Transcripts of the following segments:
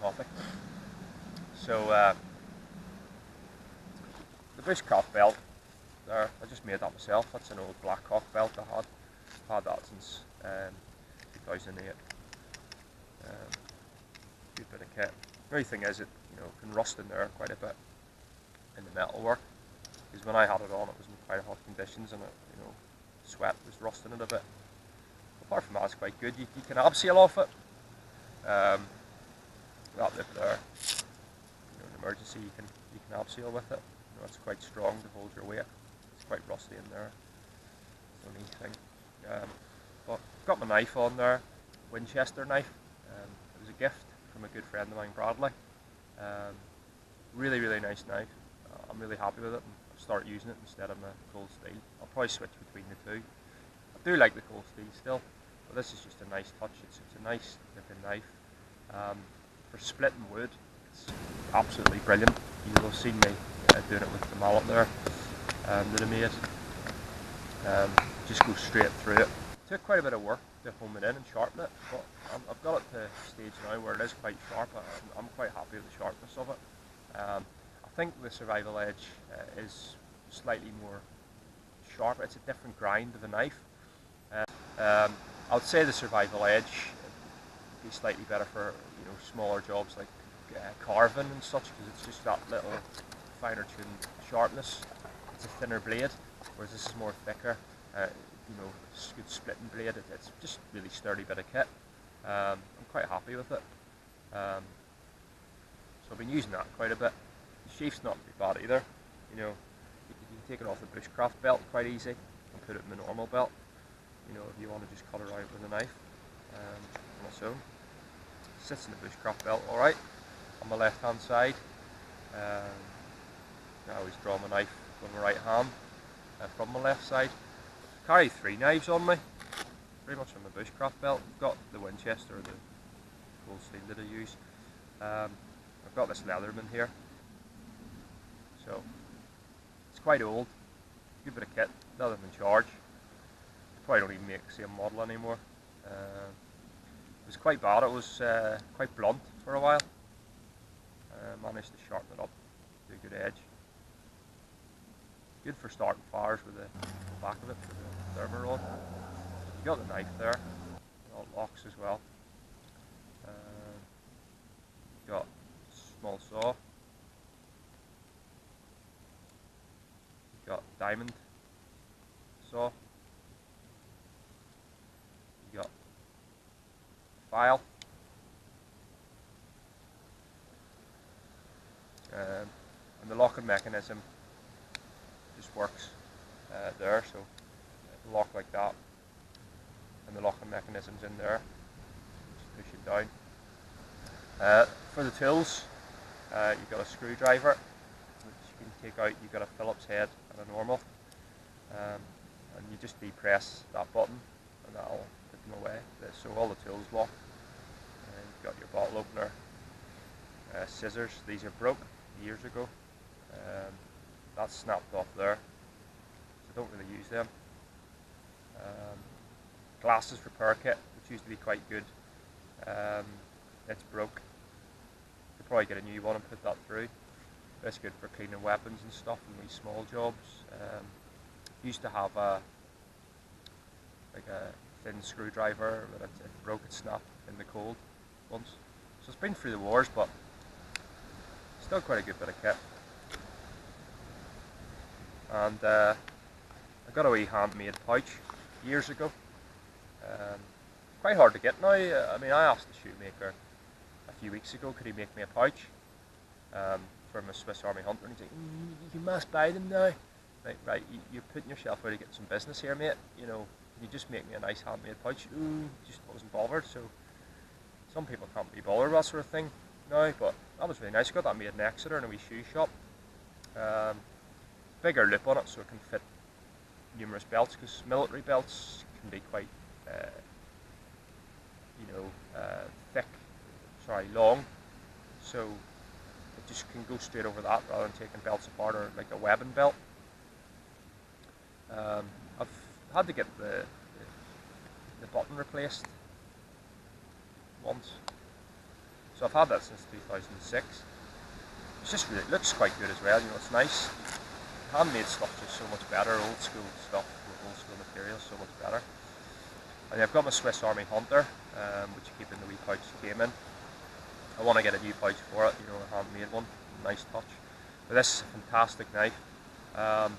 coffee. So the Bushcraft Belt there, I just made that myself. That's an old Blackhawk belt I had. I've had that since 2008. Good bit of kit. The only thing is it can rust in there quite a bit in the metalwork, because when I had it on it was in quite hot conditions and it, sweat was rusting it a bit. Apart from that, it's quite good. You can abseil off it. That lip there, in emergency you can abseil with it. It's quite strong to hold your weight. It's quite rusty in there. It's the only thing. But I've got my knife on there, Winchester knife. It was a gift from a good friend of mine, Bradley. Really, really nice knife. I'm really happy with it, and I'll start using it instead of my cold steel. I'll probably switch between the two. I do like the cold steel still, but this is just a nice touch. It's a nice looking knife. For splitting wood, it's absolutely brilliant. You will have seen me doing it with the mallet there that I made. Just go straight through it. Took quite a bit of work to home it in and sharpen it, but I've got it to a stage now where it is quite sharp. I'm quite happy with the sharpness of it. I think the Survival Edge is slightly more sharp. It's a different grind of a knife. I would say the Survival Edge would be slightly better for smaller jobs like carving and such, because it's just that little finer tuned sharpness. It's a thinner blade, whereas this is more thicker. It's a good splitting blade. It's just really sturdy bit of kit. I'm quite happy with it. So I've been using that quite a bit. The sheath's not too bad either. You can take it off the Bushcraft belt quite easy and put it in the normal belt. If you want to just cut it out with a knife. On its own. Sits in the Bushcraft belt alright. On my left hand side. I always draw my knife with my right hand from my left side. Carry 3 knives on me, pretty much on my Bushcraft belt. I've got the Winchester, the cold steel that I use. I've got this Leatherman here, so it's quite old, good bit of kit, Leatherman charge. Probably don't even make the same model anymore. It was quite bad, it was quite blunt for a while. Managed to sharpen it up to a good edge. Good for starting fires with the back of it for the thermal rod. You got the knife there, all locks as well. Got a small saw. Got diamond saw. You got file. And the locking mechanism just works there, so lock like that, and the locking mechanism's in there. Just push it down. For the tools, you've got a screwdriver which you can take out. You've got a Phillips head and a normal, and you just depress that button and that'll put them away. So all the tools lock. You've got your bottle opener, scissors. These are broke years ago. That's snapped off there, so I don't really use them. Glasses repair kit, which used to be quite good. It's broke. Could probably get a new one and put that through. That's good for cleaning weapons and stuff and these small jobs. Used to have a thin screwdriver, but it broke, it snapped in the cold once. So it's been through the wars, but still quite a good bit of kit. And I got a wee handmade pouch years ago. Quite hard to get now. I mean, I asked the shoemaker a few weeks ago, could he make me a pouch from a Swiss Army hunter, and he's like, you must buy them now. Right, you're putting yourself out to get some business here, mate. Can you just make me a nice handmade pouch? Just wasn't bothered. So some people can't be bothered with that sort of thing now, but that was really nice. I got that made in Exeter in a wee shoe shop. Bigger loop on it so it can fit numerous belts, because military belts can be quite long, so it just can go straight over that rather than taking belts apart, or like a webbing belt. I've had to get the button replaced once. So I've had that since 2006. It's just really, it looks quite good as well, you know, it's nice. Handmade stuff just so much better, old school stuff with old school materials so much better. And I've got my Swiss Army Hunter, which you keep in the wee pouch came in. I want to get a new pouch for it, you know, a handmade one, nice touch. But this is a fantastic knife. I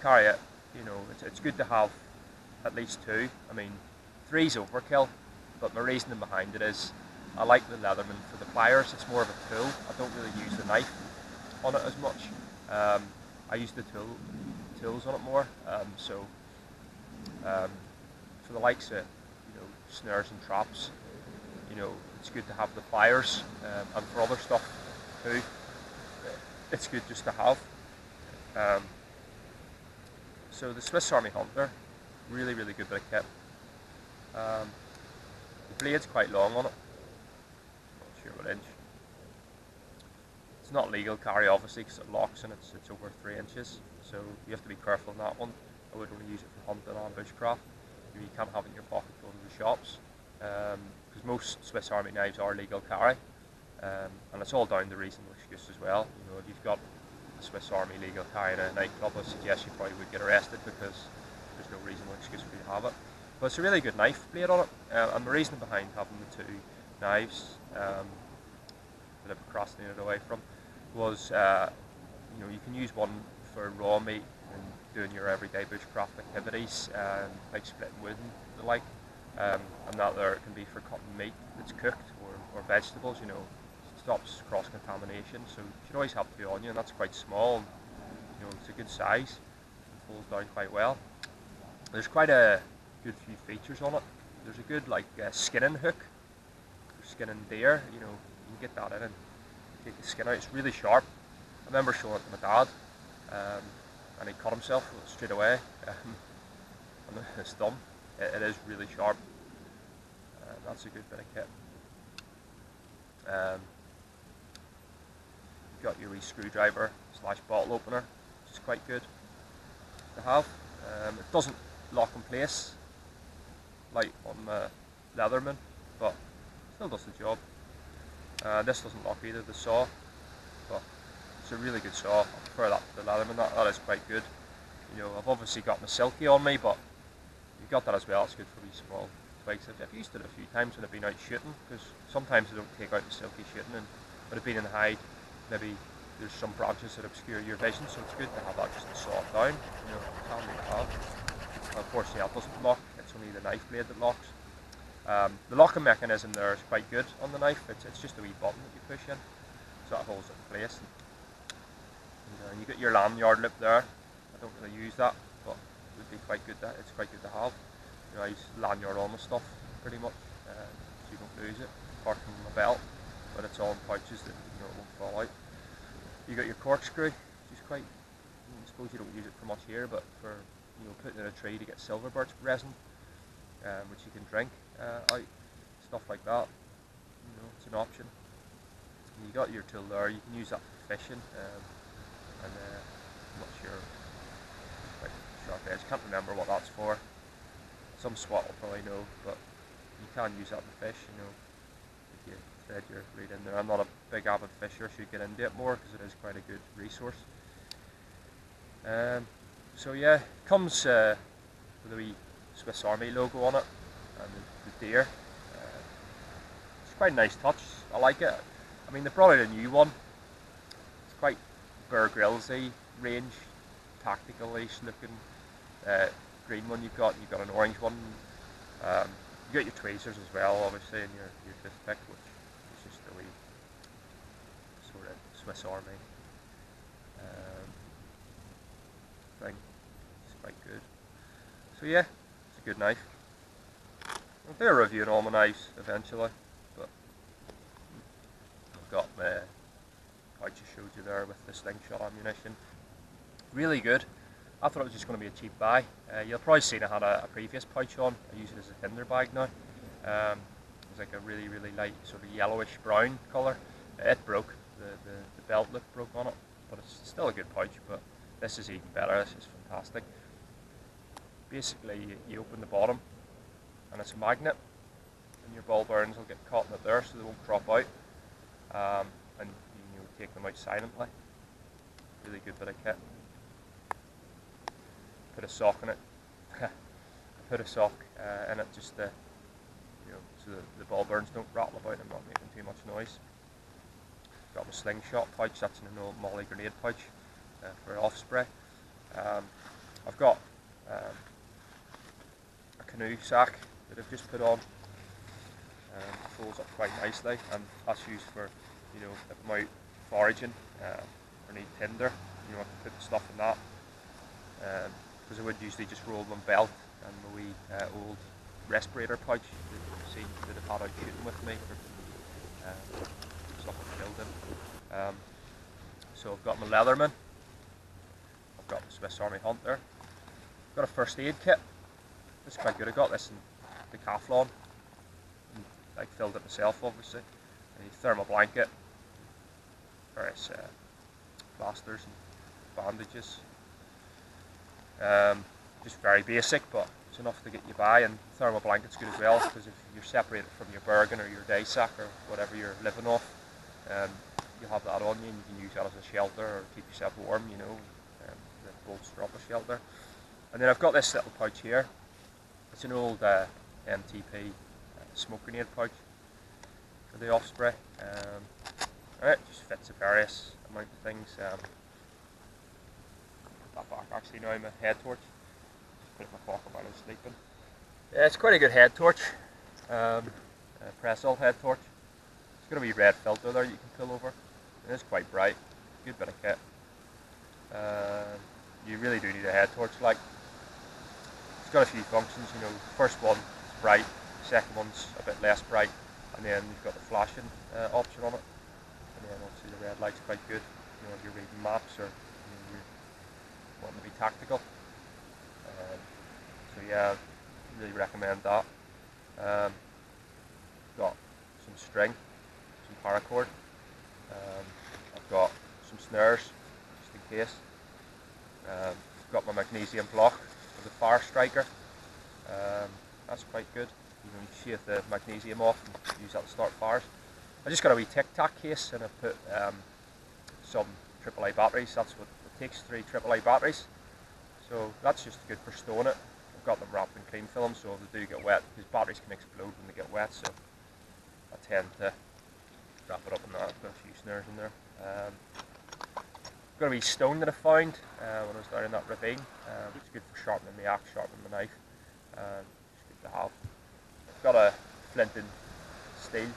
carry it, you know, it's good to have at least two. I mean, three's overkill, but my reasoning behind it is I like the Leatherman for the pliers. It's more of a tool. I don't really use the knife on it as much. I use the tools on it more. For the likes of, you know, snares and traps, you know, it's good to have the pliers, and for other stuff too, it's good just to have. So the Swiss Army Hunter, really good bit of kit. The blade's quite long on it, not sure what inch. It's not legal carry obviously because it locks and it's over 3 inches, so you have to be careful on that one. I would only use it for hunting and bushcraft. You can't have it in your pocket going to the shops, because most Swiss Army knives are legal carry, and it's all down to reasonable excuse as well. You know, if you've got a Swiss Army legal carry in a nightclub, I suggest you probably would get arrested because there's no reasonable excuse for you to have it. But it's a really good knife blade on it, and the reason behind having the two knives that I've procrastinated away from was, you know, you can use one for raw meat and doing your everyday bushcraft activities, like splitting wood and the like, and that there can be for cutting meat that's cooked or vegetables, you know, it stops cross-contamination, so you should always have two on you, and that's quite small, and, you know, it's a good size, it folds down quite well. There's quite a good few features on it. There's a good like skinning hook for skinning deer, you know, you can get that in and take the skin out. It's really sharp. I remember showing it to my dad, and he cut himself straight away on his thumb. It is really sharp. That's a good bit of kit. You've got your wee screwdriver / bottle opener, which is quite good to have. It doesn't lock in place like on the Leatherman, but still does the job. This doesn't lock either, the saw, but it's a really good saw. I prefer that to the Leatherman. That is quite good. You know, I've obviously got my Silky on me, but you've got that as well. It's good for these small twigs. I've used it a few times when I've been out shooting, because sometimes I don't take out the Silky shooting, and when I've been in the hide, maybe there's some branches that obscure your vision, so it's good to have that just to saw it down. You know, it's handy to have. Unfortunately, that doesn't lock. It's only the knife blade that locks. The locking mechanism there is quite good on the knife. It's just a wee button that you push in, so it holds it in place. And you got your lanyard loop there. I don't really use that, but it would be quite good. It's quite good to have. You know, I use lanyard on my stuff pretty much, so you don't lose it. Apart from my belt, but it's all in pouches that, you know, it won't fall out. You got your corkscrew, which is quite. I suppose you don't use it for much here, but for, you know, putting in a tree to get silver birch resin, which you can drink out, stuff like that. You know, it's an option. And you got your tool there. You can use that for fishing, and I'm not sure. Quite sharp edge. Can't remember what that's for. Some SWAT will probably know, but you can use that to fish. You know, if you thread your reed in there. I'm not a big avid fisher. Should get into it more because it is quite a good resource. So yeah, it comes with a wee Swiss Army logo on it, and the deer. It's quite a nice touch. I like it. I mean, they brought out a new one. It's quite Bear Grylls-y range, tactical-ish looking. Green one you've got an orange one. You got your tweezers as well, obviously, and your toothpick, which is just a wee sort of Swiss Army thing. It's quite good. So yeah, it's a good knife. I'll do a review on all my knives eventually, but I've got my pouch I showed you there with the slingshot ammunition. Really good. I thought it was just going to be a cheap buy. You'll probably seen I had a previous pouch on. I use it as a tinder bag now. It's like a really light sort of yellowish brown colour. It broke. The belt loop broke on it, but it's still a good pouch. But this is even better. This is fantastic. Basically, you open the bottom, and it's a magnet, and your ball bearings will get caught in it there, so they won't drop out. And you take them out silently. Really good bit of kit. Put a sock in it. Put a sock in it just to, so the ball bearings don't rattle about and not making too much noise. Got my slingshot pouch. That's in an old Molly grenade pouch for off spray. I've got a canoe sack that I've just put on. It folds up quite nicely, and that's used for, if I'm out foraging or need tinder, I can put stuff in that. Because I would usually just roll my belt and my wee old respirator pouch that I've had out shooting with me for stuff I've killed in. So I've got my Leatherman, I've got my Swiss Army Hunter, I've got a first aid kit. It's quite good. I got this in Decathlon. I filled it myself, obviously. A thermal blanket, various plasters and bandages. Just very basic, but it's enough to get you by. And thermal blanket's good as well, because if you're separated from your Bergen or your day sack or whatever you're living off, you'll have that on you, and you can use that as a shelter or keep yourself warm. The bolts drop a shelter. And then I've got this little pouch here. It's an old MTP smoke grenade pouch for the off spray. It just fits a various amount of things. Put that back actually now, my head torch. Just put it in my pocket while I was sleeping. Yeah, it's quite a good head torch. Press-all head torch. It's got a wee red filter there you can pull over. It is quite bright. Good bit of kit. You really do need a head torch. Like, it's got a few functions. First one is bright. Second one's a bit less bright, and then you've got the flashing option on it, and then obviously the red light's quite good, if you're reading maps or you're wanting to be tactical. So yeah, really recommend that. Got some string, some paracord. I've got some snares just in case. I've got my magnesium block for the fire striker. That's quite good. You shave the magnesium off and use that to start fires. I just got a wee Tic Tac case, and I put some AAA batteries. That's what it takes, 3 AAA batteries. So that's just good for stowing it. I've got them wrapped in cling film, so if they do get wet, because batteries can explode when they get wet, so I tend to wrap it up in that. I've got a few snares in there. Got a wee stone that I found when I was down in that ravine. It's good for sharpening the axe, sharpening the knife. It's good to have. Got a flint and steel.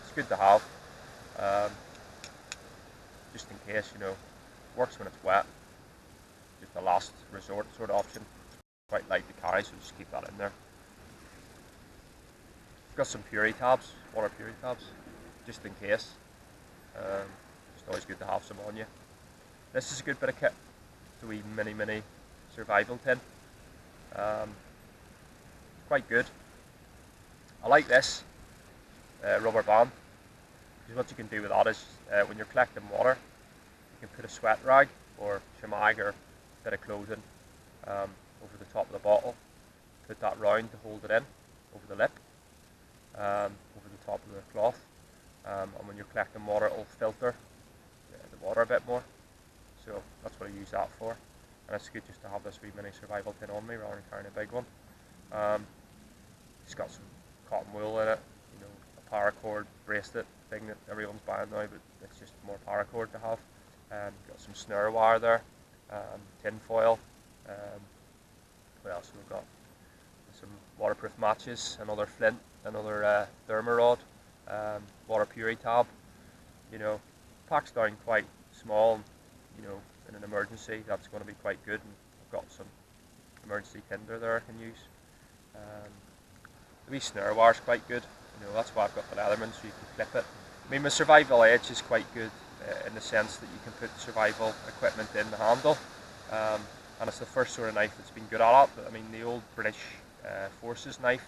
It's good to have, just in case. Works when it's wet. Just a last resort sort of option. Quite light to carry, so just keep that in there. Got some Puri tabs, water Puri tabs, just in case. It's always good to have some on you. This is a good bit of kit. It's a wee mini survival tin. Quite good. I like this rubber band, because what you can do with that is when you're collecting water, you can put a sweat rag or shemag or a bit of clothing over the top of the bottle, put that round to hold it in over the lip, over the top of the cloth, and when you're collecting water, it'll filter the water a bit more. So that's what I use that for, and it's good just to have this wee mini survival tin on me rather than carrying a big one. It's got some cotton wool in it, a paracord bracelet thing that everyone's buying now, but it's just more paracord to have. Got some snare wire there, tin foil. What else have we got? Some waterproof matches, another flint, another thermarod, water Puri tab. Packs down quite small. In an emergency, that's going to be quite good. And I've got some emergency tinder there I can use. The wee snare wire is quite good. That's why I've got the Leatherman, so you can clip it. I mean, my survival edge is quite good in the sense that you can put survival equipment in the handle, and it's the first sort of knife that's been good at it. But I mean, the old British Forces knife,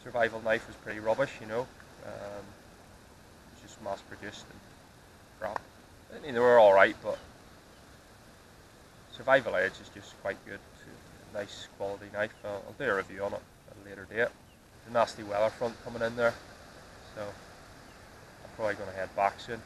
survival knife, was pretty rubbish. It's just mass produced and crap. I mean, they were all right, but survival edge is just quite good. It's a nice quality knife. I'll do a review on it. at a later date. The nasty weather front coming in there, so I'm probably going to head back soon.